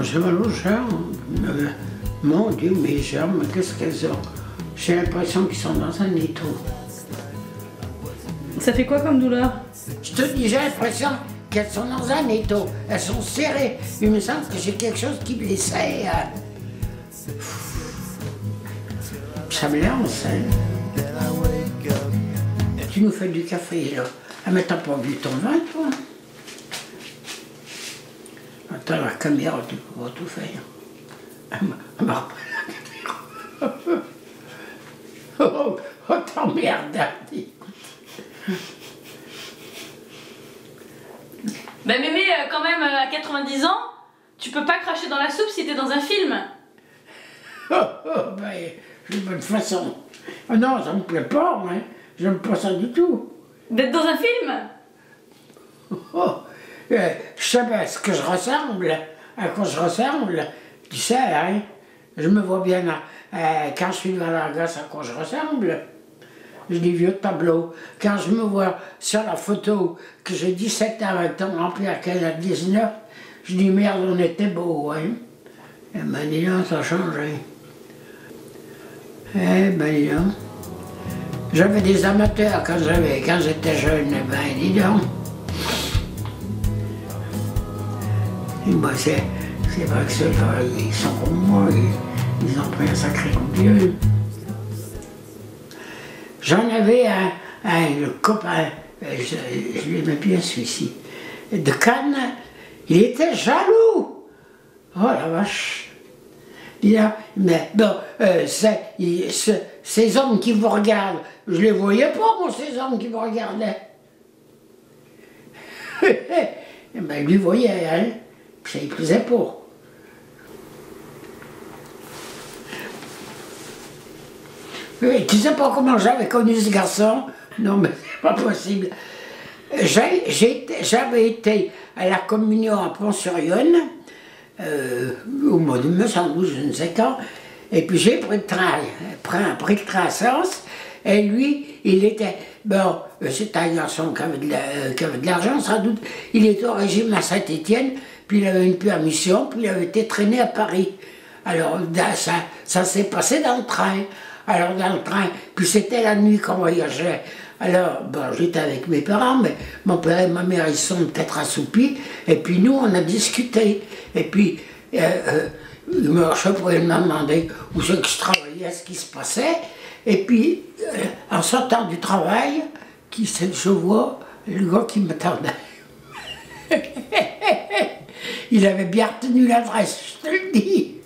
Moi, j'ai mal aux jambes. Mon Dieu, mes jambes, qu'est-ce qu'elles ont? J'ai l'impression qu'ils sont dans un étau. Ça fait quoi comme douleur? Je te dis, j'ai l'impression qu'elles sont dans un étau. Elles sont serrées. Il me semble que j'ai quelque chose qui me les serre. Ça me lance, hein. Tu nous fais du café, là. Ah, mais t'as pas vu ton vin, toi? Attends, la caméra, tu peux pas tout faire. Elle m'a repris la caméra. Oh, t'emmerdes, Bah mémé, quand même, à 90 ans, tu peux pas cracher dans la soupe si t'es dans un film. Ben, j'ai une bonne façon. Oh non, ça me plaît pas, moi. J'aime pas ça du tout. D'être dans un film? Je sais bien ce que je ressemble, à quoi je ressemble. Tu sais, hein, je me vois bien quand je suis dans la gosse à quoi je ressemble. Je dis vieux tableau. Quand je me vois sur la photo que j'ai 17 ans, 20 ans, rempli à qu'elle a 19, je dis merde, on était beau, hein. Et ben dis donc, ça a changé. Eh ben dis donc. J'avais des amateurs quand j'étais jeune, eh ben dis donc. Et moi, c'est vrai que ceux-là, ils sont comme moi, ils ont pris un sacré coup de vieux. J'en avais un copain, je l'aimais bien celui-ci, de Cannes, il était jaloux. Oh la vache. Mais bon, ces hommes qui vous regardent, je les voyais pas, moi, ces hommes qui vous regardaient. Et ben, lui voyait, hein, puis ça ne plaisait pas. Tu sais pas comment j'avais connu ce garçon? Non, mais c'est pas possible. J'avais été à la communion à Pont-sur-Yonne, au mois de mai, sans doute, je ne sais quand, et puis j'ai pris le train à Sens, et lui, il était, bon, c'était un garçon qui avait de l'argent, sans doute, il était au régime à Saint-Étienne, puis il avait une permission, puis il avait été traîné à Paris. Alors, ça s'est passé dans le train. Alors dans le train, puis c'était la nuit qu'on voyageait. Alors, bon, j'étais avec mes parents, mais mon père et ma mère, ils sont peut-être assoupis. Et puis nous, on a discuté. Et puis, je pourrais me demander où c'est que je travaillais, ce qui se passait. Et puis, en sortant du travail, je vois le gars qui m'attendait. Il avait bien retenu l'adresse, je te le dis.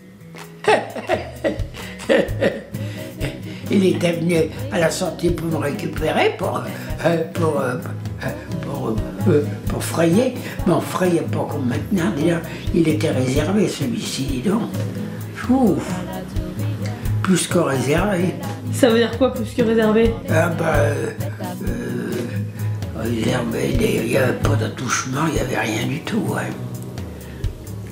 Il était venu à la sortie pour me récupérer, pour frayer. Mais on frayait pas comme maintenant. D'ailleurs, il était réservé, celui-ci, dis donc. Ouf. Plus que réservé. Ça veut dire quoi, plus que réservé? Ah réservé, il n'y avait pas d'attouchement, il n'y avait rien du tout. Ouais.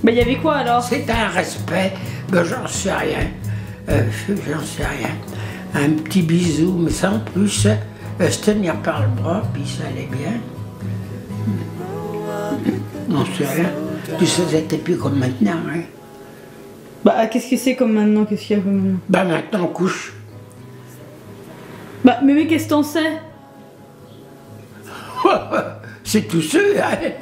Bah, il y avait quoi alors? C'était un respect, ben, j'en sais rien. J'en sais rien. Un petit bisou, mais sans plus, se tenir par le bras, puis ça allait bien. Non, c'est rien. Tu sais, c'était plus comme maintenant, hein. Bah, qu'est-ce que c'est comme maintenant? Qu'est-ce qu'il y a comme maintenant? Bah, maintenant, on couche. Bah, mais qu'est-ce que t'en sais? C'est tout sûr, hein.